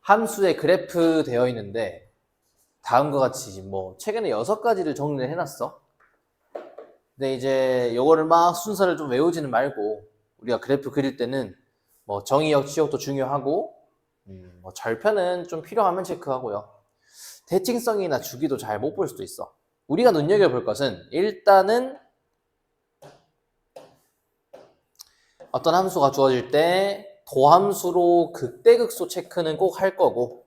함수에 그래프 되어 있는데 다음과 같이 뭐 최근에 6가지를 정리를 해놨어. 근데 이제 요거를 막 순서를 좀 외우지는 말고 우리가 그래프 그릴 때는 뭐 정의역, 치역도 중요하고 뭐 절편은 좀 필요하면 체크하고요. 대칭성이나 주기도 잘 못 볼 수도 있어. 우리가 눈여겨볼 것은 일단은 어떤 함수가 주어질 때 도함수로 극대극소 체크는 꼭 할 거고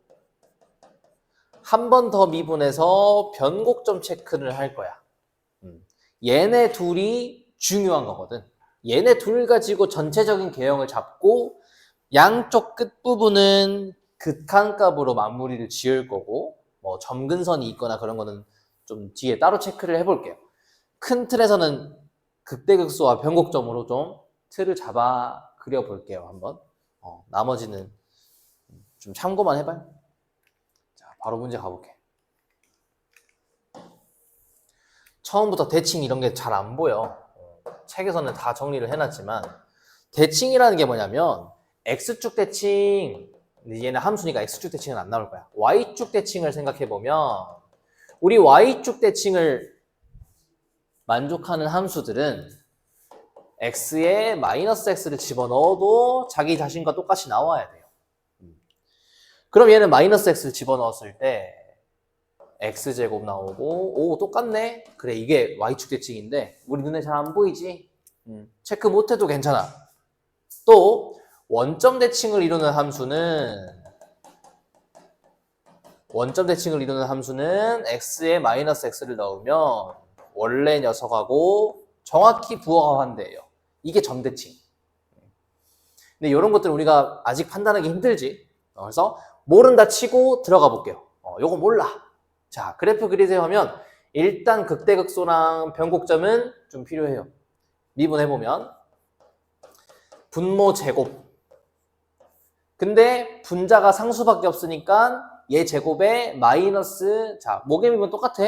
한 번 더 미분해서 변곡점 체크를 할 거야. 얘네 둘이 중요한 거거든. 얘네 둘 가지고 전체적인 개형을 잡고 양쪽 끝부분은 극한값으로 마무리를 지을 거고 뭐 점근선이 있거나 그런 거는 좀 뒤에 따로 체크를 해볼게요. 큰 틀에서는 극대극소와 변곡점으로 좀 틀을 잡아 그려볼게요. 한번. 나머지는 좀 참고만 해봐요. 자, 바로 문제 가볼게. 처음부터 대칭 이런 게 잘 안 보여. 책에서는 다 정리를 해놨지만 대칭이라는 게 뭐냐면 X축 대칭, 얘는 함수니까 X축 대칭은 안 나올 거야. Y축 대칭을 생각해보면 우리 Y축 대칭을 만족하는 함수들은 X에 마이너스 X를 집어넣어도 자기 자신과 똑같이 나와야 돼요. 그럼 얘는 마이너스 X를 집어넣었을 때 X제곱 나오고 오 똑같네? 그래 이게 Y축 대칭인데 우리 눈에 잘 안 보이지? 체크 못해도 괜찮아. 또 원점 대칭을 이루는 함수는 X에 마이너스 X를 넣으면 원래 녀석하고 정확히 부호화한대요. 이게 점대칭. 근데 이런 것들은 우리가 아직 판단하기 힘들지. 그래서 모른다 치고 들어가 볼게요. 요거 몰라. 자, 그래프 그리세요 하면 일단 극대극소랑 변곡점은 좀 필요해요. 미분해보면 분모 제곱. 근데 분자가 상수밖에 없으니까 얘 제곱에 마이너스, 자, 목의 미분 똑같아.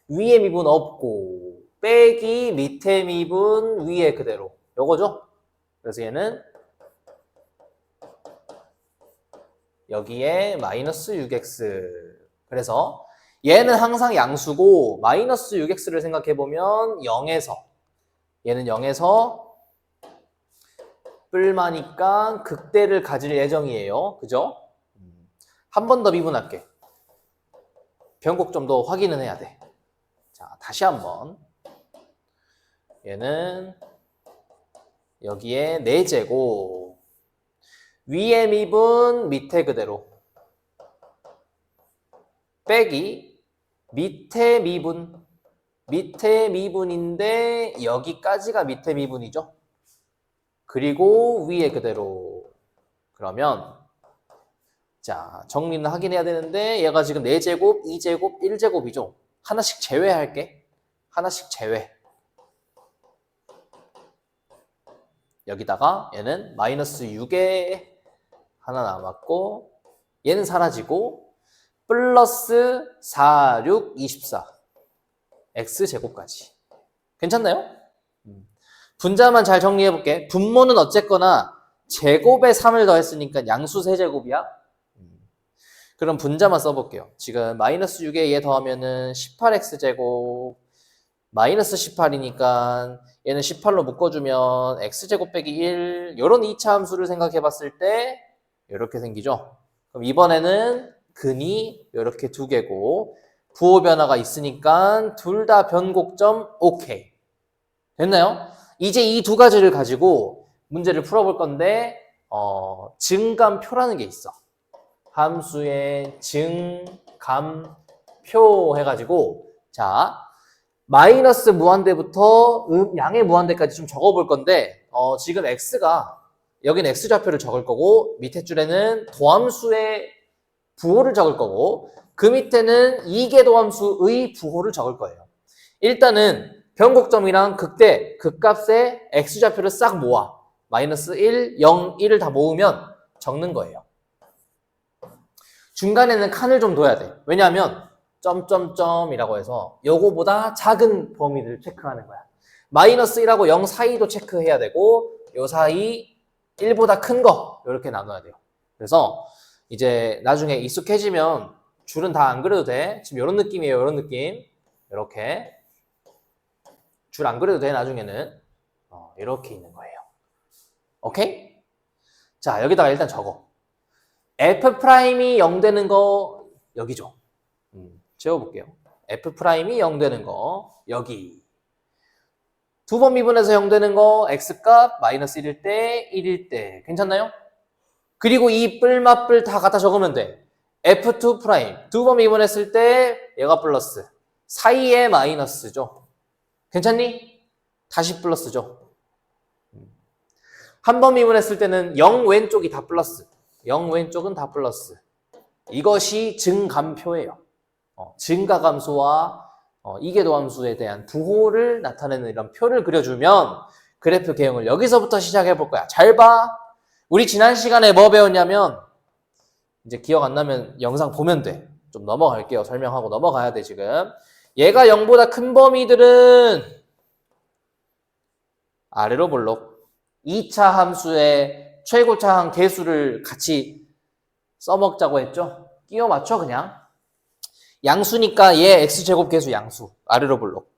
위에 미분 없고 빼기 밑에 미분 위에 그대로. 요거죠? 그래서 얘는 여기에 마이너스 6x. 그래서 얘는 항상 양수고 마이너스 6x를 생각해보면 0에서 얘는 0에서 뿔마니까 극대를 가질 예정이에요. 그죠? 한 번 더 미분할게. 변곡점도 확인은 해야 돼. 자, 다시 한번. 얘는 여기에 4제곱. 위에 미분 밑에 그대로. 빼기 밑에 미분. 밑에 미분인데 여기까지가 밑에 미분이죠. 그리고 위에 그대로. 그러면 자 정리는 하긴 해야 되는데 얘가 지금 4제곱, 2제곱, 1제곱이죠. 하나씩 제외할게. 하나씩 제외. 여기다가 얘는 마이너스 6에 하나 남았고 얘는 사라지고 플러스 4, 6, 24 x제곱까지. 괜찮나요? 분자만 잘 정리해볼게. 분모는 어쨌거나 제곱에 3을 더했으니까 양수 세제곱이야. 그럼 분자만 써볼게요. 지금 마이너스 6에 얘 더하면은 18x제곱 마이너스 18이니까 얘는 18로 묶어주면 x제곱 빼기 1 이런 2차 함수를 생각해봤을 때 이렇게 생기죠. 그럼 이번에는 근이 이렇게 2개고 부호 변화가 있으니까 둘 다 변곡점 오케이. 됐나요? 이제 이 두 가지를 가지고 문제를 풀어볼 건데 증감표라는 게 있어. 함수의 증감표 해가지고 자 마이너스 무한대부터 양의 무한대까지 좀 적어볼 건데 지금 x가 여기는 x좌표를 적을 거고 밑에 줄에는 도함수의 부호를 적을 거고 그 밑에는 이계도함수의 부호를 적을 거예요. 일단은 변곡점이랑 극대, 극값의 x좌표를 싹 모아 마이너스 1, 0, 1을 다 모으면 적는 거예요. 중간에는 칸을 좀 둬야 돼. 왜냐하면 점점점이라고 해서 요거보다 작은 범위를 체크하는 거야. 마이너스 1하고 0 사이도 체크해야 되고 요 사이 1보다 큰 거 이렇게 나눠야 돼요. 그래서 이제 나중에 익숙해지면 줄은 다 안 그려도 돼. 지금 이런 느낌이에요. 이런 느낌. 이렇게 줄 안 그려도 돼. 나중에는 이렇게 있는 거예요. 오케이? 자, 여기다가 일단 적어. F'이 0 되는 거 여기죠. 지워볼게요. F'이 0 되는 거 여기. 두 번 미분해서 0 되는 거 X값 마이너스 1일 때 1일 때 괜찮나요? 그리고 이 뿔맛뿔 다 갖다 적으면 돼. F2' 두 번 미분했을 때 얘가 플러스 사이에 마이너스죠. 괜찮니? 다시 플러스죠. 한 번 미분했을 때는 0 왼쪽이 다 플러스 0 왼쪽은 다 플러스. 이것이 증감표예요. 증가감수와 이계도함수에 대한 부호를 나타내는 이런 표를 그려주면 그래프 개형을 여기서부터 시작해 볼 거야. 잘 봐. 우리 지난 시간에 뭐 배웠냐면 이제 기억 안 나면 영상 보면 돼. 좀 넘어갈게요. 설명하고 넘어가야 돼 지금. 얘가 0보다 큰 범위들은 아래로 볼록 2차 함수의 최고차항 개수를 같이 써먹자고 했죠. 끼워 맞춰 그냥. 양수니까 얘 x제곱 개수 양수 아래로 볼록.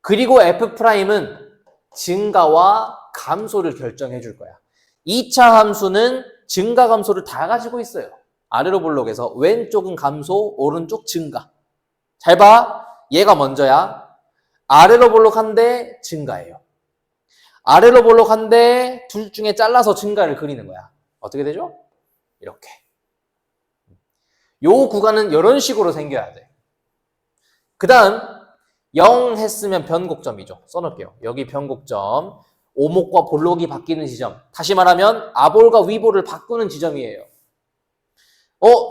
그리고 F'은 증가와 감소를 결정해 줄 거야. 2차 함수는 증가 감소를 다 가지고 있어요. 아래로 볼록에서 왼쪽은 감소, 오른쪽 증가. 잘 봐. 얘가 먼저야. 아래로 볼록한데 증가예요. 아래로 볼록한데 둘 중에 잘라서 증가를 그리는 거야. 어떻게 되죠? 이렇게. 요 구간은 이런 식으로 생겨야 돼. 그 다음 0 했으면 변곡점이죠. 써놓을게요. 여기 변곡점. 오목과 볼록이 바뀌는 지점. 다시 말하면 아볼과 위볼을 바꾸는 지점이에요.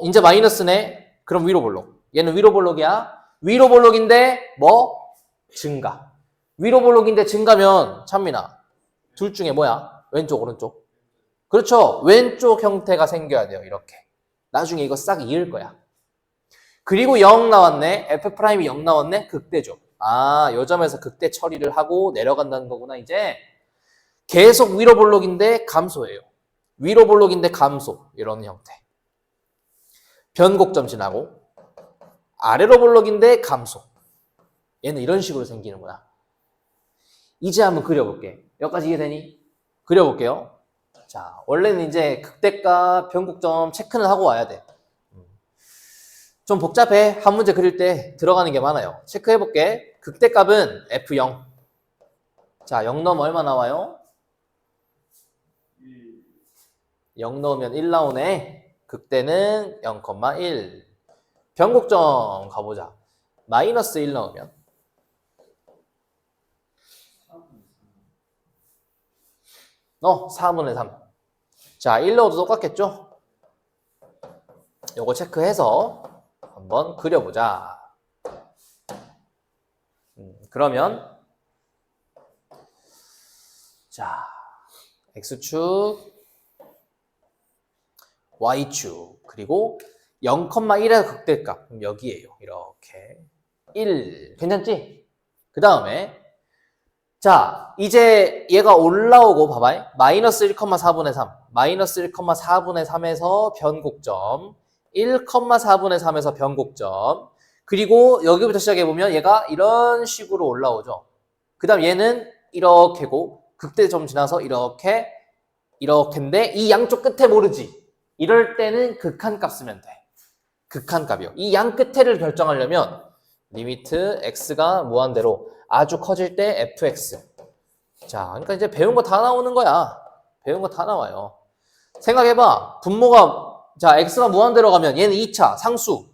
이제 마이너스네. 그럼 위로 볼록. 얘는 위로 볼록이야. 위로 볼록인데 뭐? 증가. 위로 볼록인데 증가면 찬민아 둘 중에 뭐야? 왼쪽 오른쪽? 그렇죠. 왼쪽 형태가 생겨야 돼요. 이렇게. 나중에 이거 싹 이을 거야. 그리고 0 나왔네. F'이 0 나왔네. 극대죠. 요 점에서 극대 처리를 하고 내려간다는 거구나 이제. 계속 위로 볼록인데 감소예요. 위로 볼록인데 감소. 이런 형태. 변곡점 지나고 아래로 볼록인데 감소. 얘는 이런 식으로 생기는 거야. 이제 한번 그려볼게. 여기까지 이해되니? 그려볼게요. 자, 원래는 이제 극대값 변곡점 체크는 하고 와야 돼. 좀 복잡해. 한 문제 그릴 때 들어가는 게 많아요. 체크해볼게. 극대값은 F0. 자, 0 넣으면 얼마 나와요? 0 넣으면 1 나오네. 극대는 0,1. 변곡점 가보자. 마이너스 1 넣으면 4분의 3. 자, 1 넣어도 똑같겠죠? 요거 체크해서 한번 그려보자. 그러면 자, X축, Y축, 그리고 0,1의 극대값. 그럼 여기에요. 이렇게. 1. 괜찮지? 그 다음에 자, 이제 얘가 올라오고 봐봐요. 마이너스 1,4분의 3. 마이너스 1,4분의 3에서 변곡점. 1,4분의 3에서 변곡점. 그리고 여기부터 시작해보면 얘가 이런 식으로 올라오죠. 그 다음 얘는 이렇게고 극대점 지나서 이렇게인데 이 양쪽 끝에 모르지. 이럴 때는 극한값 쓰면 돼. 극한값이요. 이 양 끝에를 결정하려면 리미트 x가 무한대로 아주 커질 때 fx. 자, 그러니까 이제 배운 거 다 나오는 거야. 배운 거 다 나와요. 생각해봐. 분모가 자 x가 무한대로 가면 얘는 2차 상수.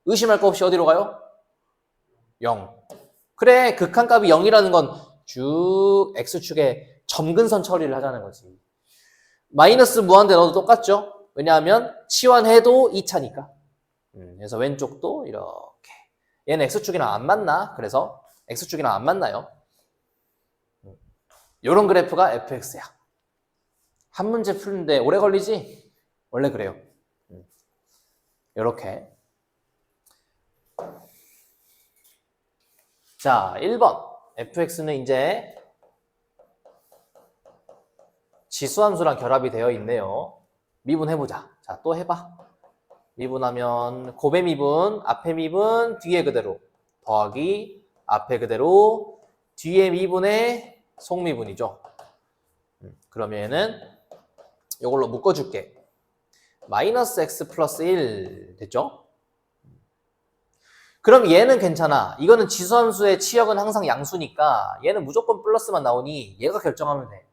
의심할 거 없이 어디로 가요? 0. 그래, 극한값이 0이라는 건 쭉 x축에 점근선 처리를 하자는 거지. 마이너스 무한대 넣어도 똑같죠? 왜냐하면 치환해도 2차니까. 그래서 왼쪽도 이렇게. 얘는 x축이랑 안 맞나? 그래서 x축이랑 안 맞나요? 요런 그래프가 fx야. 한 문제 푸는데 오래 걸리지? 원래 그래요. 요렇게. 자, 1번. fx는 이제 지수함수랑 결합이 되어 있네요. 미분해보자. 자, 또 해봐. 미분하면 곱의 미분, 앞에 미분, 뒤에 그대로 더하기 앞에 그대로 뒤에 미분의 속미분이죠. 그러면 얘는 이걸로 묶어줄게. 마이너스 x 플러스 1 됐죠? 그럼 얘는 괜찮아. 이거는 지수함수의 치역은 항상 양수니까 얘는 무조건 플러스만 나오니 얘가 결정하면 돼.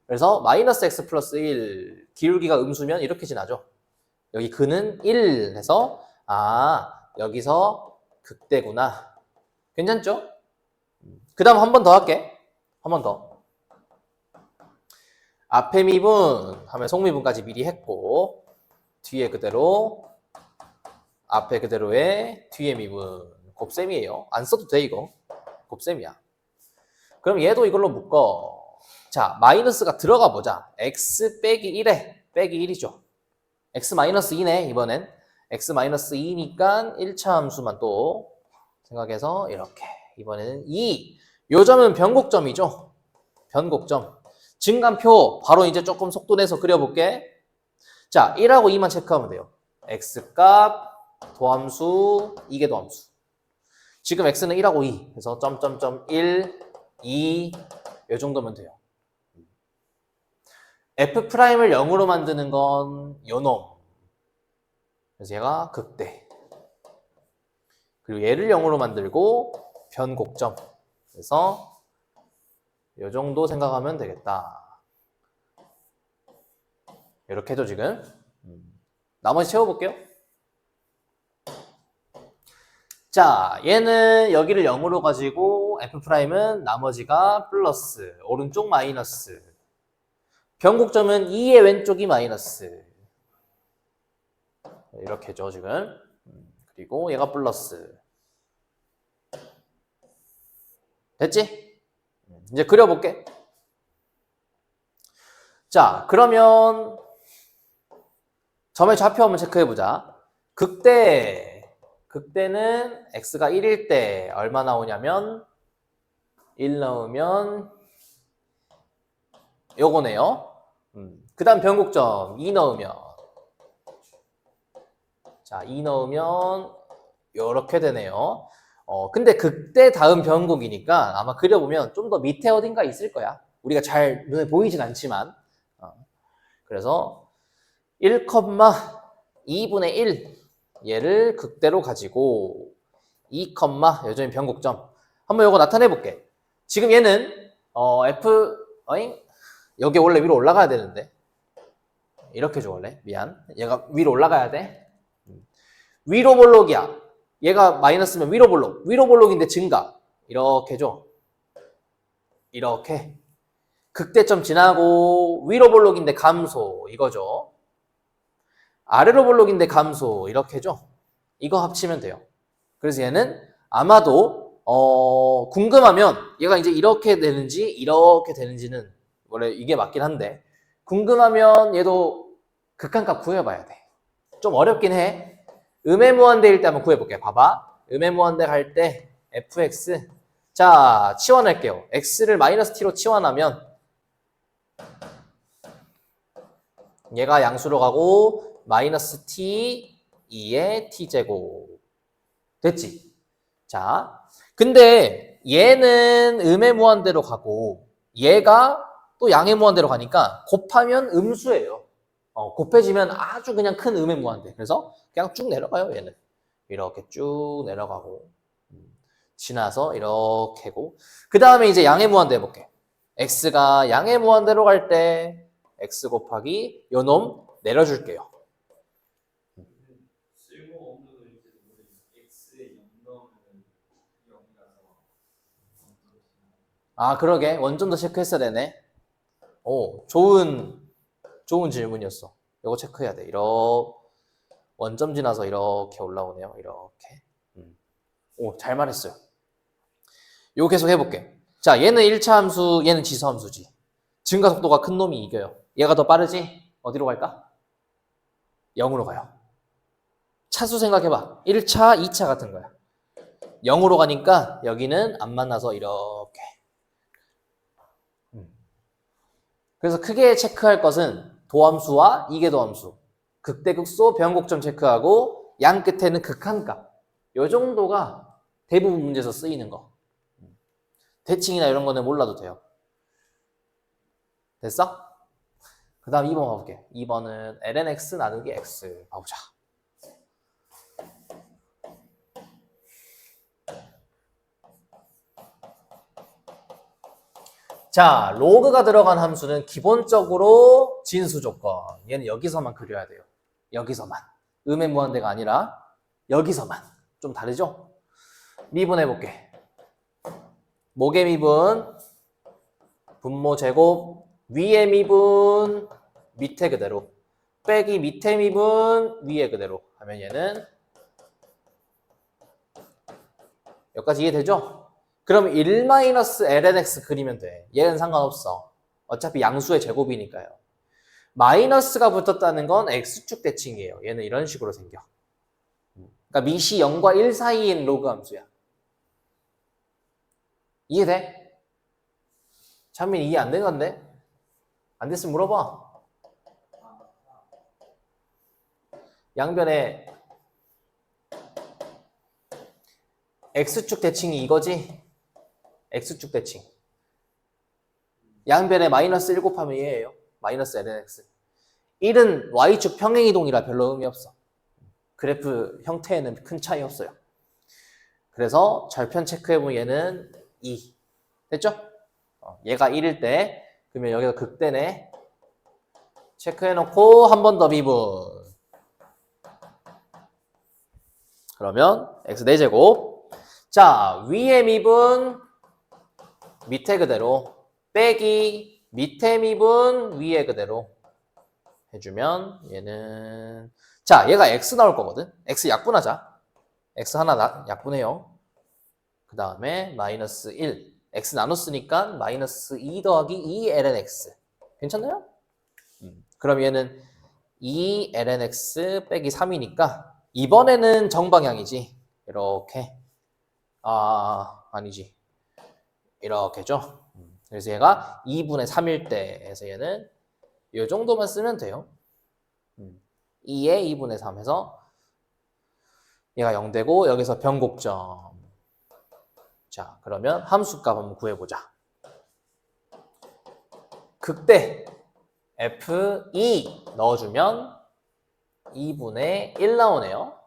그래서 마이너스 x 플러스 1 기울기가 음수면 이렇게 지나죠. 여기 근은 1 해서 여기서 극대구나. 괜찮죠? 그 다음 한 번 더 할게. 한 번 더. 앞에 미분 하면 속미분까지 미리 했고 뒤에 그대로 앞에 그대로의 뒤에 미분 곱셈이에요. 안 써도 돼 이거. 곱셈이야. 그럼 얘도 이걸로 묶어. 자, 마이너스가 들어가 보자. x 빼기 1에 빼기 1이죠. x 마이너스 2네 이번엔. x 마이너스 2니까 1차 함수만 또 생각해서 이렇게. 이번에는 2. 요 점은 변곡점이죠. 변곡점. 증감표 바로 이제 조금 속도 내서 그려볼게. 자, 1하고 2만 체크하면 돼요. x값 도함수, 이게 도함수. 지금 x는 1하고 2. 그래서 점점점 1, 2, 이 정도면 돼요. f'을 0으로 만드는 건 요놈. 그래서 얘가 극대. 그리고 얘를 0으로 만들고 변곡점. 그래서 이 정도 생각하면 되겠다. 이렇게 해도 지금. 나머지 채워볼게요. 자, 얘는 여기를 0으로 가지고 f'은 나머지가 플러스, 오른쪽 마이너스. 변곡점은 2의 왼쪽이 마이너스. 이렇게 죠 지금. 그리고 얘가 플러스. 됐지? 이제 그려볼게. 자, 그러면 점의 좌표 한번 체크해보자. 극대는 x가 1일 때 얼마 나오냐면 1 넣으면 요거네요. 그 다음 변곡점 2 넣으면 자, 2 넣으면 요렇게 되네요. 근데 극대 다음 변곡이니까 아마 그려보면 좀 더 밑에 어딘가 있을 거야. 우리가 잘 눈에 보이진 않지만. 그래서 1,2분의 1 얘를 극대로 가지고 2, 여전히 변곡점. 한번 요거 나타내 볼게. 지금 얘는 여기 원래 위로 올라가야 되는데 이렇게 줘 원래. 미안. 얘가 위로 올라가야 돼. 위로 볼록이야. 얘가 마이너스면 위로 볼록. 위로 볼록인데 증가. 이렇게 줘. 이렇게. 극대점 지나고 위로 볼록인데 감소. 이거죠. 아래로 볼록인데 감소. 이렇게 줘. 이거 합치면 돼요. 그래서 얘는 아마도 궁금하면 얘가 이제 이렇게 되는지 이렇게 되는지는 원래 이게 맞긴 한데 궁금하면 얘도 극한값 구해봐야 돼. 좀 어렵긴 해. 음의 무한대일 때 한번 구해볼게. 봐봐. 음의 무한대 갈 때 fx. 자, 치환할게요. x를 마이너스 t로 치환하면 얘가 양수로 가고 마이너스 t 2의 t제곱. 됐지? 자, 근데 얘는 음의 무한대로 가고 얘가 또 양의 무한대로 가니까 곱하면 음수예요. 곱해지면 아주 그냥 큰 음의 무한대. 그래서 그냥 쭉 내려가요, 얘는. 이렇게 쭉 내려가고 지나서 이렇게고 그 다음에 이제 양의 무한대 해볼게. x가 양의 무한대로 갈 때 x 곱하기 요놈 내려줄게요. 그러게. 원점도 체크했어야 되네. 오, 좋은 질문이었어. 이거 체크해야 돼. 이렇게 원점 지나서 이렇게 올라오네요. 이렇게. 오, 잘 말했어요. 이거 계속 해볼게. 자, 얘는 1차 함수, 얘는 지수 함수지. 증가 속도가 큰 놈이 이겨요. 얘가 더 빠르지? 어디로 갈까? 0으로 가요. 차수 생각해봐. 1차, 2차 같은 거야. 0으로 가니까 여기는 안 만나서 이렇게. 그래서 크게 체크할 것은 도함수와 이계도함수. 극대극소 변곡점 체크하고 양 끝에는 극한값. 요 정도가 대부분 문제에서 쓰이는 거. 대칭이나 이런 거는 몰라도 돼요. 됐어? 그 다음 2번 봐볼게. 2번은 lnx 나누기 x 봐보자. 자, 로그가 들어간 함수는 기본적으로 진수 조건. 얘는 여기서만 그려야 돼요. 여기서만. 음의 무한대가 아니라 여기서만. 좀 다르죠? 미분해볼게. 목의 미분, 분모 제곱, 위의 미분, 밑에 그대로. 빼기 밑에 미분, 위에 그대로. 하면 얘는 여기까지 이해되죠? 그럼 1-lnx 그리면 돼. 얘는 상관없어. 어차피 양수의 제곱이니까요. 마이너스가 붙었다는 건 x축 대칭이에요. 얘는 이런 식으로 생겨. 그러니까 밑이 0과 1 사이인 로그 함수야. 이해돼? 찬민 이해 안 된 건데? 안 됐으면 물어봐. 양변에 x축 대칭이 이거지? x축 대칭. 양변에 마이너스 1 곱하면 얘예요. 마이너스 lnx. 1은 y축 평행이동이라 별로 의미 없어. 그래프 형태에는 큰 차이 없어요. 그래서 절편 체크해보면 얘는 2. 됐죠? 얘가 1일 때 그러면 여기가 극대네. 체크해놓고 한 번 더 미분. 그러면 x 4제곱. 자, 위에 미분 밑에 그대로 빼기 밑에 미분 위에 그대로 해주면 얘는 자 얘가 x 나올 거거든. x 약분하자. x 하나 약분해요. 그 다음에 마이너스 1 x 나눴으니까 마이너스 2 더하기 2 lnx 괜찮나요? 그럼 얘는 2 lnx 빼기 3이니까 이번에는 정방향이지. 이렇게 아니지 이렇게죠. 그래서 얘가 2분의 3일 때 해서 얘는 이 정도만 쓰면 돼요. 2에 2분의 3 해서 얘가 0 되고 여기서 변곡점. 자 그러면 함수값 한번 구해보자. 극대 F2 넣어주면 2분의 1 나오네요.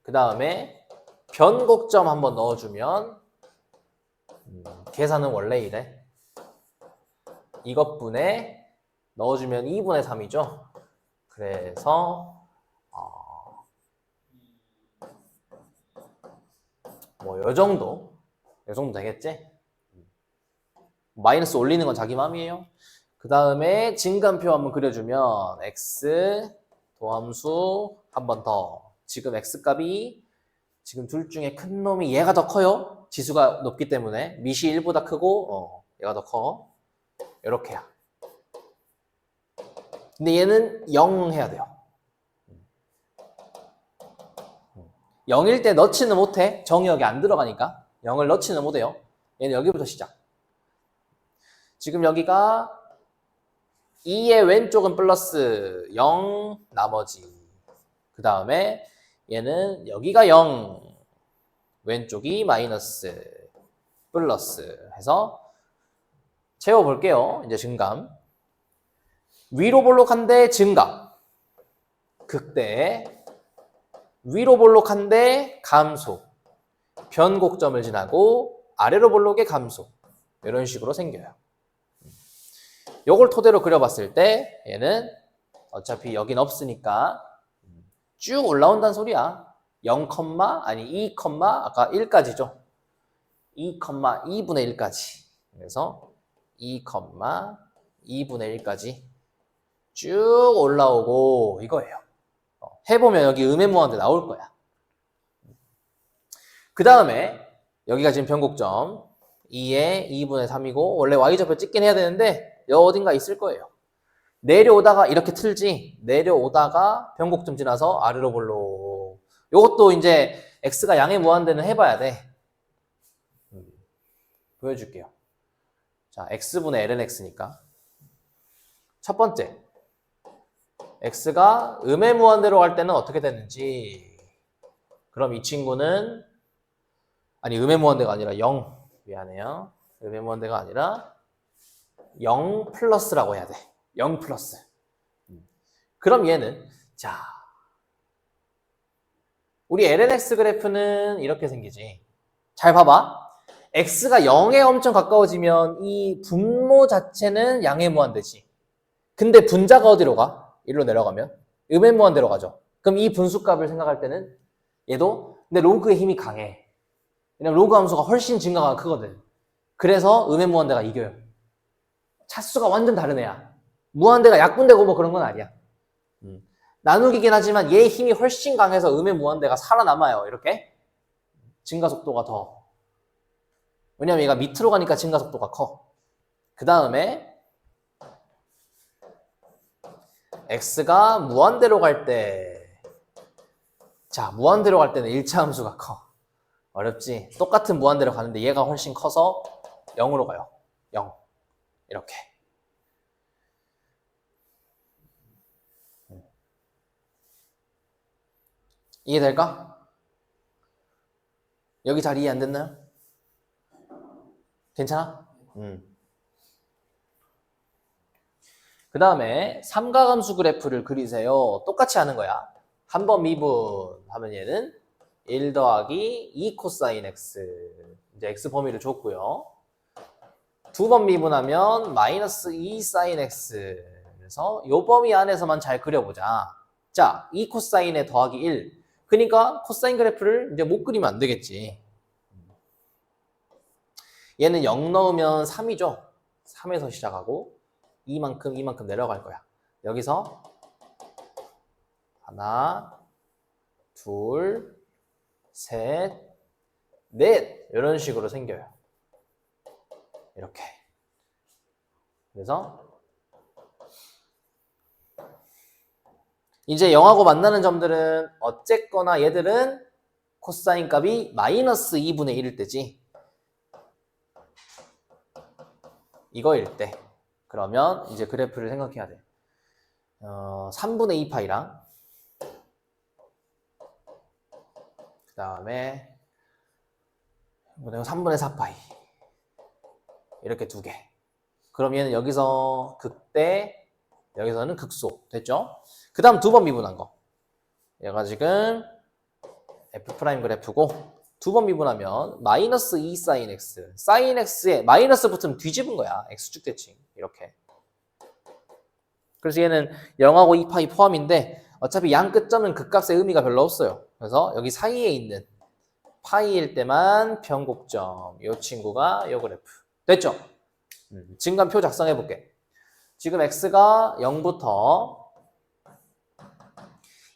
그 다음에 변곡점 한번 넣어주면 계산은 원래 이래. 이것분에 넣어주면 2분의 3이죠. 그래서 뭐 요 정도 되겠지? 마이너스 올리는 건 자기 맘이에요. 그 다음에 진간표 한번 그려주면 x 도함수 한 번 더. 지금 x값이 지금 둘 중에 큰 놈이 얘가 더 커요. 지수가 높기 때문에 밑이 1보다 크고 얘가 더 커. 이렇게야. 근데 얘는 0 해야 돼요. 0일 때 넣지는 못해. 정이 여기 안 들어가니까 0을 넣지는 못해요. 얘는 여기부터 시작. 지금 여기가 2의 왼쪽은 플러스 0 나머지. 그 다음에 얘는 여기가 0 왼쪽이 마이너스 플러스 해서 채워볼게요. 이제 증감. 위로 볼록한데 증가. 극대. 위로 볼록한데 감소. 변곡점을 지나고 아래로 볼록의 감소. 이런 식으로 생겨요. 요걸 토대로 그려봤을 때 얘는 어차피 여긴 없으니까 쭉 올라온다는 소리야. 0, 아니 2, 아까 1까지죠. 2,2분의 1까지. 그래서 2,2분의 1까지 쭉 올라오고 이거예요. 해보면 여기 음의 무한대 나올 거야. 그 다음에 여기가 지금 변곡점 2에 2분의 3이고 원래 y좌표 찍긴 해야 되는데 여기 어딘가 있을 거예요. 내려오다가 이렇게 틀지 내려오다가 변곡점 지나서 아래로 볼록. 요것도 이제 x가 양의 무한대는 해봐야 돼. 보여줄게요. 자, x분의 lnx니까 첫 번째 x가 음의 무한대로 갈 때는 어떻게 되는지. 그럼 이 친구는 아니 음의 무한대가 아니라 0. 미안해요. 음의 무한대가 아니라 0 플러스라고 해야 돼. 0 플러스. 그럼 얘는 자 우리 lnx 그래프는 이렇게 생기지. 잘 봐봐. x가 0에 엄청 가까워지면 이 분모 자체는 양의 무한대지. 근데 분자가 어디로 가? 일로 내려가면 음의 무한대로 가죠. 그럼 이 분수값을 생각할 때는 얘도 근데 로그의 힘이 강해. 왜냐면 로그 함수가 훨씬 증가가 크거든. 그래서 음의 무한대가 이겨요. 차수가 완전 다른 애야. 무한대가 약분되고 뭐 그런 건 아니야. 나누기긴 하지만 얘의 힘이 훨씬 강해서 음의 무한대가 살아남아요. 이렇게 증가 속도가 더. 왜냐면 얘가 밑으로 가니까 증가 속도가 커. 그 다음에 x가 무한대로 갈 때, 자 무한대로 갈 때는 1차 함수가 커. 어렵지? 똑같은 무한대로 가는데 얘가 훨씬 커서 0으로 가요. 0. 이렇게. 이해될까? 여기 잘 이해 안 됐나요? 괜찮아? 그 다음에 삼각함수 그래프를 그리세요. 똑같이 하는 거야. 한 번 미분 하면 얘는 1 더하기 2 코사인 x. 이제 x 범위를 줬고요. 두 번 미분하면 마이너스 2 사인 x. 그래서 요 범위 안에서만 잘 그려보자. 자, 2 코사인에 더하기 1. 그러니까 코사인 그래프를 이제 못 그리면 안 되겠지. 얘는 0 넣으면 3이죠. 3에서 시작하고 이만큼 내려갈 거야. 여기서 하나, 둘, 셋, 넷 이런 식으로 생겨요. 이렇게. 그래서 이제 0하고 만나는 점들은 어쨌거나 얘들은 코사인 값이 마이너스 2분의 1일 때지. 이거일 때. 그러면 이제 그래프를 생각해야 돼. 3분의 2파이랑 그 다음에 3분의 4파이 이렇게 두 개. 그럼 얘는 여기서 극대, 여기서는 극소. 됐죠? 그 다음 두 번 미분한 거. 얘가 지금 F' 그래프고 두 번 미분하면 마이너스 2 사인 x. 사인 x에 마이너스 붙으면 뒤집은 거야. x축 대칭. 이렇게. 그래서 얘는 0하고 2파이 포함인데 어차피 양 끝점은 극값의 의미가 별로 없어요. 그래서 여기 사이에 있는 파이일 때만 변곡점. 이 친구가 이 그래프. 됐죠? 증감표 작성해 볼게. 지금 x가 0부터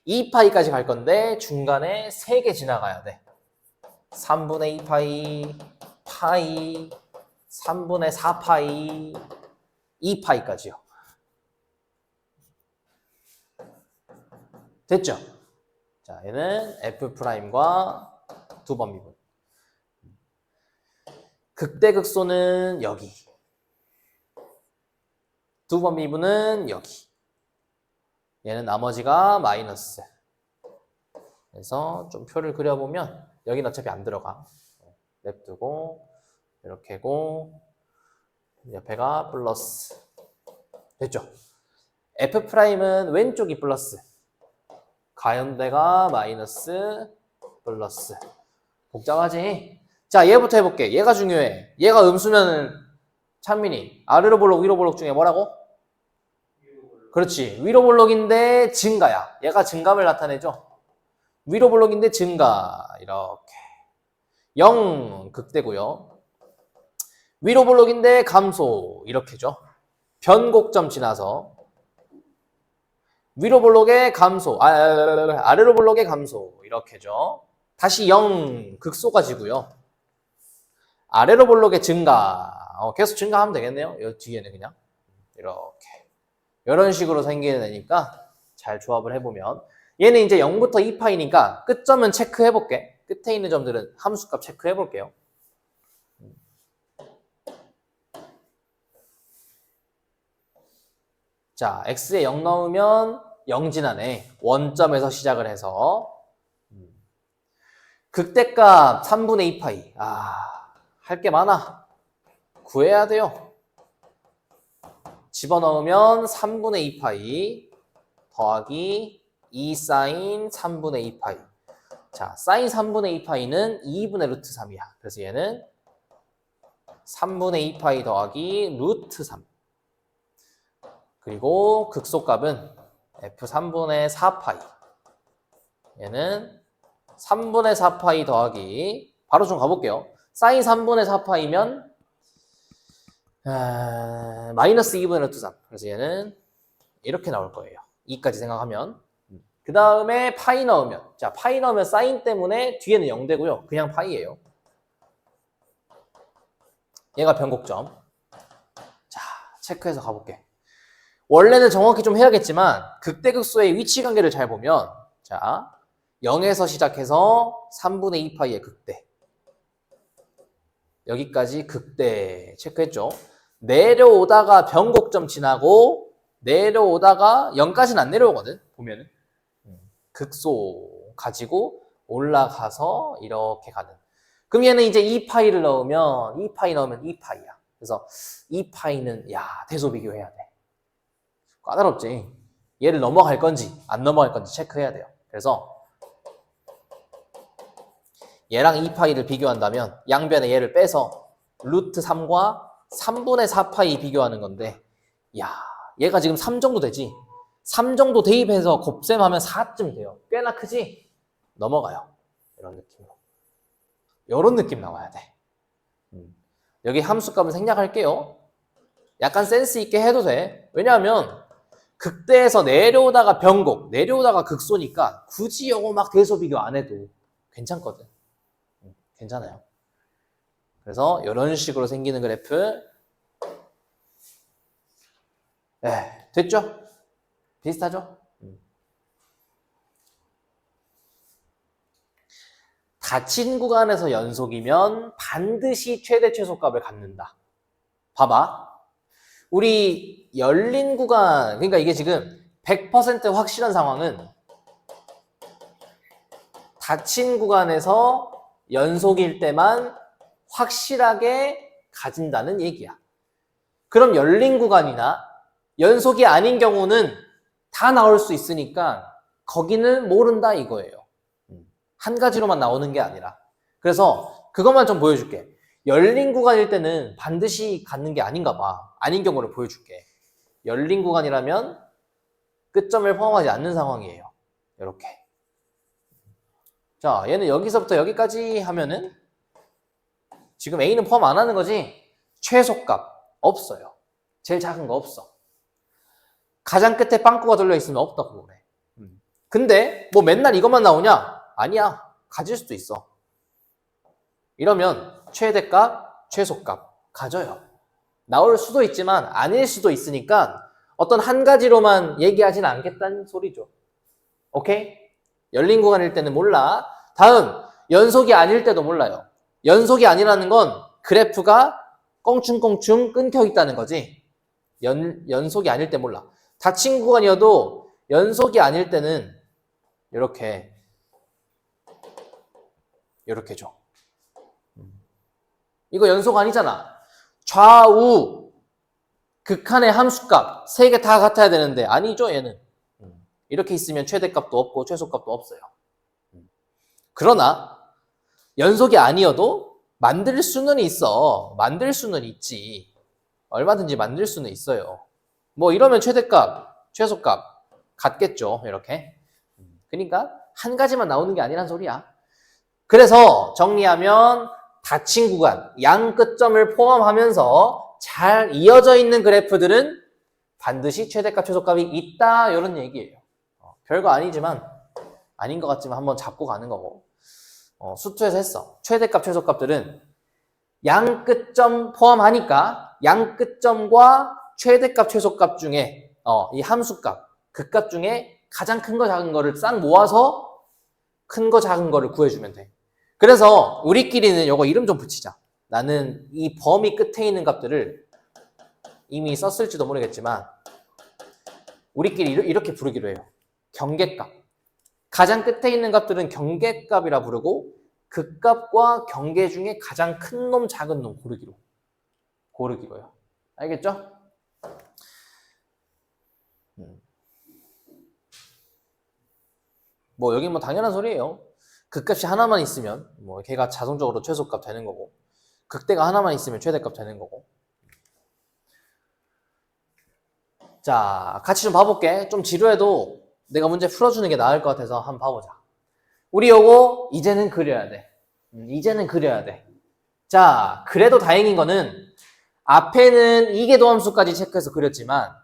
2파이까지 갈 건데 중간에 3개 지나가야 돼. 3분의 2파이, 파이, 3분의 4파이, 2파이까지요. 됐죠? 자, 얘는 F'과 두 번 미분. 극대극소는 여기. 두 번 미분은 여기. 얘는 나머지가 마이너스. 그래서 좀 표를 그려보면 여기는 어차피 안 들어가. 냅두고 이렇게고 옆에가 플러스. 됐죠? F'은 왼쪽이 플러스. 가운데가 마이너스 플러스. 복잡하지? 자, 얘부터 해볼게. 얘가 중요해. 얘가 음수면은 찬민이 아래로 볼록 위로 볼록 중에 뭐라고? 그렇지. 위로 볼록인데 증가야. 얘가 증감을 나타내죠. 위로 볼록인데 증가. 이렇게 0 극대고요. 위로 볼록인데 감소. 이렇게죠. 변곡점 지나서 위로 볼록의 감소. 아래로 볼록의 감소. 이렇게죠. 다시 0 극소가지고요. 아래로 볼록의 증가. 계속 증가하면 되겠네요. 이 뒤에는 그냥 이렇게 이런 식으로 생기는 애니까 잘 조합을 해보면 얘는 이제 0부터 2파이니까 끝점은 체크해볼게. 끝에 있는 점들은 함수값 체크해볼게요. 자, x에 0 넣으면 영진하네. 원점에서 시작을 해서 극대값 3분의 2파이. 할 게 많아. 구해야 돼요. 집어넣으면 3분의 2파이 더하기 2 사인 3분의 2파이. 자, 사인 3분의 2파이는 2분의 루트 3이야. 그래서 얘는 3분의 2파이 더하기 루트 3. 그리고 극소값은 f3분의 4파이. 얘는 3분의 4파이 더하기, 바로 좀 가볼게요. 사인 3분의 4파이면 마이너스 2분의 루트 3. 그래서 얘는 이렇게 나올 거예요. 2까지 생각하면. 그 다음에 파이 넣으면, 자, 파이 넣으면 사인 때문에 뒤에는 0 되고요. 그냥 파이예요. 얘가 변곡점. 자, 체크해서 가볼게. 원래는 정확히 좀 해야겠지만 극대극소의 위치 관계를 잘 보면, 자, 0에서 시작해서 3분의 2파이의 극대, 여기까지 극대 체크했죠. 내려오다가 변곡점 지나고 내려오다가 0까지는 안 내려오거든, 보면은. 극소 가지고 올라가서 이렇게 가는. 그럼 얘는 이제 2파이를 넣으면 2파이 넣으면 2파이야. 그래서 2파이는 대소 비교해야 돼. 까다롭지. 얘를 넘어갈 건지 안 넘어갈 건지 체크해야 돼요. 그래서 얘랑 2파이를 비교한다면 양변에 얘를 빼서 루트 3과 3분의 4파이 비교하는 건데, 얘가 지금 3 정도 되지. 3 정도 대입해서 곱셈하면 4쯤 돼요. 꽤나 크지? 넘어가요. 이런 느낌으로. 이런 느낌 나와야 돼. 여기 함수값은 생략할게요. 약간 센스 있게 해도 돼. 왜냐하면 극대에서 내려오다가 변곡, 내려오다가 극소니까 굳이 이거 막 대소 비교 안 해도 괜찮거든. 괜찮아요. 그래서 이런 식으로 생기는 그래프. 됐죠? 비슷하죠? 닫힌 구간에서 연속이면 반드시 최대 최소값을 갖는다. 봐봐. 우리 열린 구간, 그러니까 이게 지금 100% 확실한 상황은 닫힌 구간에서 연속일 때만 확실하게 가진다는 얘기야. 그럼 열린 구간이나 연속이 아닌 경우는 다 나올 수 있으니까 거기는 모른다 이거예요. 한 가지로만 나오는 게 아니라. 그래서 그것만 좀 보여줄게. 열린 구간일 때는 반드시 갖는 게 아닌가 봐. 아닌 경우를 보여줄게. 열린 구간이라면 끝점을 포함하지 않는 상황이에요. 이렇게. 자, 얘는 여기서부터 여기까지 하면은 지금 A는 포함 안 하는 거지? 최소값 없어요. 제일 작은 거 없어. 가장 끝에 빵꾸가 들려 있으면 없다고 그래. 근데 뭐 맨날 이것만 나오냐? 아니야. 가질 수도 있어. 이러면 최대값, 최소값 가져요. 나올 수도 있지만 아닐 수도 있으니까 어떤 한 가지로만 얘기하진 않겠다는 소리죠. 오케이? 열린 구간일 때는 몰라. 다음, 연속이 아닐 때도 몰라요. 연속이 아니라는 건 그래프가 껑충껑충 끊겨 있다는 거지. 연속이 아닐 때 몰라. 닫힌 구간이어도 연속이 아닐 때는 이렇게 줘. 이거 연속 아니잖아. 좌우 극한의 함수값 3개 다 같아야 되는데 아니죠, 얘는. 이렇게 있으면 최대값도 없고 최소값도 없어요. 그러나 연속이 아니어도 만들 수는 있어. 만들 수는 있지. 얼마든지 만들 수는 있어요. 뭐 이러면 최대값, 최소값 같겠죠. 이렇게. 그러니까 한 가지만 나오는 게 아니란 소리야. 그래서 정리하면 닫힌 구간, 양 끝점을 포함하면서 잘 이어져 있는 그래프들은 반드시 최대값, 최소값이 있다. 이런 얘기예요. 별거 아니지만 아닌 것 같지만 한번 잡고 가는 거고. 수투에서 했어. 최대값, 최소값들은 양 끝점 포함하니까 양 끝점과 최대값, 최소값 중에 이 함수값, 극값 중에 가장 큰 거, 작은 거를 싹 모아서 큰 거, 작은 거를 구해주면 돼. 그래서 우리끼리는 요거 이름 좀 붙이자. 나는 이 범위 끝에 있는 값들을 이미 썼을지도 모르겠지만 우리끼리 이렇게 부르기로 해요. 경계값. 가장 끝에 있는 값들은 경계값이라 부르고 극값과 경계 중에 가장 큰 놈, 작은 놈 고르기로요. 알겠죠? 뭐 여기 뭐 당연한 소리예요. 극값이 하나만 있으면 뭐 걔가 자동적으로 최소값 되는 거고, 극대가 하나만 있으면 최대값 되는 거고. 자, 같이 좀 봐볼게. 좀 지루해도 내가 문제 풀어주는 게 나을 것 같아서 한번 봐보자. 우리 요거 이제는 그려야 돼. 이제는 그려야 돼. 자, 그래도 다행인 거는 앞에는 이계도 함수까지 체크해서 그렸지만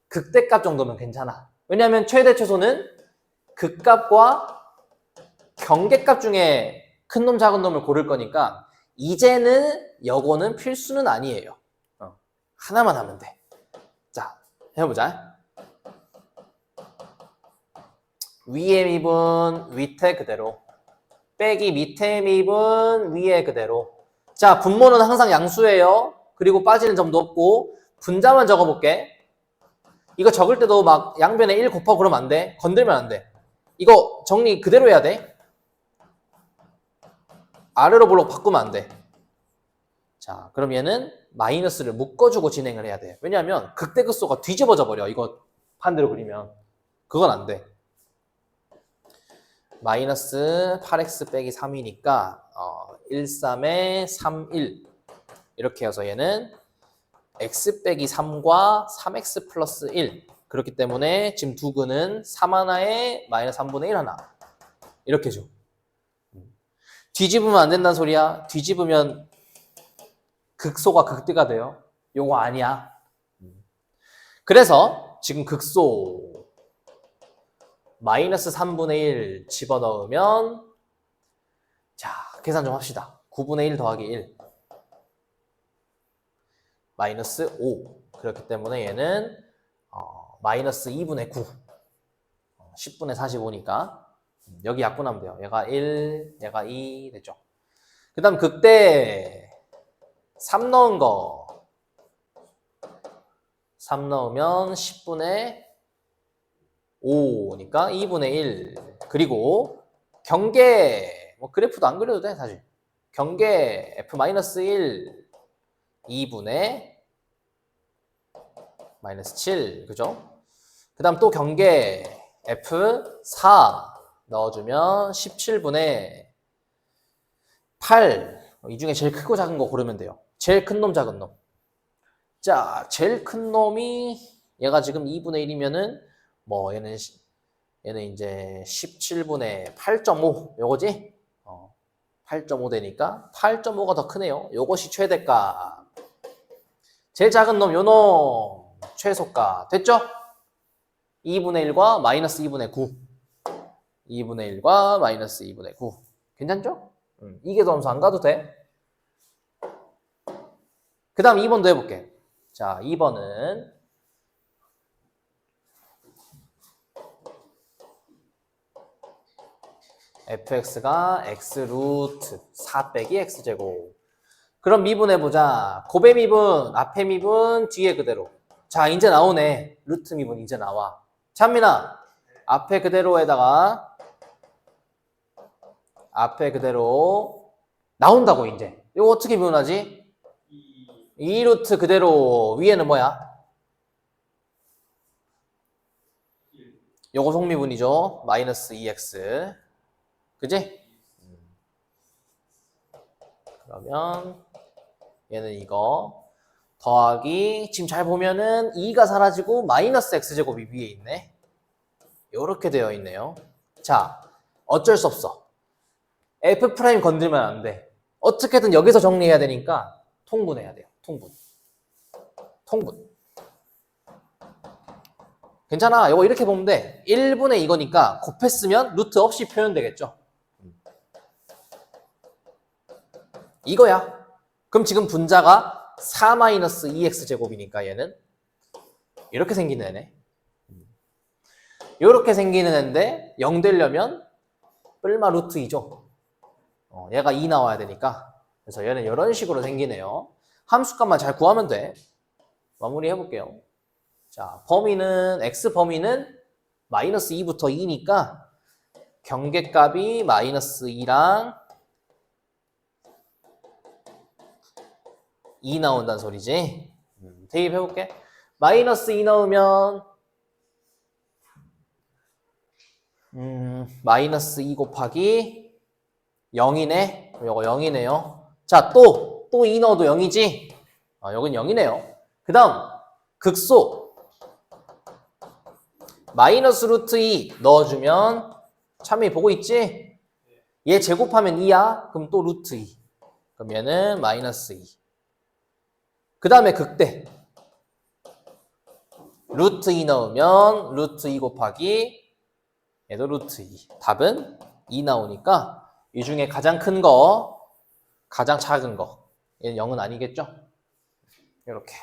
극대값 정도면 괜찮아. 왜냐하면 최대 최소는 극값과 경계값 중에 큰 놈 작은 놈을 고를 거니까 이제는 요거는 필수는 아니에요. 하나만 하면 돼. 자, 해보자. 위에 밉은 밑에 그대로, 빼기 밑에 밉은 위에 그대로. 자, 분모는 항상 양수예요. 그리고 빠지는 점도 없고 분자만 적어볼게. 이거 적을 때도 막 양변에 1 곱하고 그러면 안 돼. 건들면 안 돼. 이거 정리 그대로 해야 돼. 아래로 블록 바꾸면 안 돼. 자, 그럼 얘는 마이너스를 묶어주고 진행을 해야 돼. 왜냐하면 극대극소가 뒤집어져 버려. 이거 반대로 그리면. 그건 안 돼. 마이너스 8x 빼기 3이니까 1, 3에 3, 1 이렇게 해서 얘는 x 빼기 3과 3x 플러스 1 그렇기 때문에 지금 두 근은 3 하나에 마이너스 3분의 1 하나 이렇게 줘. 뒤집으면 안 된다는 소리야. 뒤집으면 극소가 극대가 돼요. 요거 아니야. 그래서 지금 극소 마이너스 3분의 1 집어넣으면 자, 계산 좀 합시다. 9분의 1 더하기 1 마이너스 5 그렇기 때문에 얘는 마이너스 2분의 9 10분의 45니까 여기 약분하면 돼요. 얘가 1, 얘가 2 됐죠. 그 다음 극대 3 넣은 거 3 넣으면 10분의 5니까 2분의 1 그리고 경계 뭐 그래프도 안 그려도 돼 사실. 경계 f-1 2분의 마이너스 7 그죠? 그 다음 또 경계 f4 넣어주면 17분의 8 이 중에 제일 크고 작은 거 고르면 돼요. 제일 큰 놈 작은 놈. 자, 제일 큰 놈이 얘가 지금 2분의 1이면은 뭐 얘는 이제 17분의 8.5 요거지? 8.5 되니까 8.5가 더 크네요. 요것이 최대값. 제일 작은 놈 요놈 최소값. 됐죠? 2분의 1과 마이너스 2분의 9 2분의 1과 마이너스 2분의 9 괜찮죠? 이게 점수 안 가도 돼. 그 다음 2번도 해볼게. 자, 2번은 fx가 x 루트 4 빼기 x제곱. 그럼 미분해보자. 곱의 미분, 앞의 미분, 뒤에 그대로. 자, 이제 나오네. 루트 미분 이제 나와. 찬민아, 앞에 그대로에다가 앞에 그대로 나온다고 이제. 이거 어떻게 미분하지? 2루트 그대로 위에는 뭐야? 요거 속미분이죠. 마이너스 2x. 그지? 그러면 얘는 이거 더하기 지금 잘 보면은 2가 사라지고 마이너스 x제곱이 위에 있네. 요렇게 되어 있네요. 자, 어쩔 수 없어. f' 건들면 안 돼. 어떻게든 여기서 정리해야 되니까 통분해야 돼요. 통분. 괜찮아. 이거 이렇게 보면 돼. 1분의 이거니까 곱했으면 루트 없이 표현되겠죠. 이거야. 그럼 지금 분자가 4-2x제곱이니까 얘는 이렇게 생기는 애네. 이렇게 생기는 애인데 0 되려면 뿔마 루트 2죠. 얘가 2 나와야 되니까. 그래서 얘는 이런 식으로 생기네요. 함수값만 잘 구하면 돼. 마무리 해볼게요. 자, 범위는 x 범위는 마이너스 2부터 2니까 경계값이 마이너스 2랑 2 나온다는 소리지. 대입해볼게. 마이너스 2 넣으면 마이너스 2 곱하기 0이네. 요거 0이네요. 자, 또 2 넣어도 0이지? 여긴 0이네요. 그 다음 극소 마이너스 루트 2 넣어주면 참이 보고 있지? 얘 제곱하면 2야. 그럼 또 루트 2. 그럼 얘는 마이너스 2. 그 다음에 극대 루트 2 넣으면 루트 2 곱하기 얘도 루트 2. 답은 2 나오니까 이 중에 가장 큰 거, 가장 작은 거. 얘는 0은 아니겠죠? 이렇게.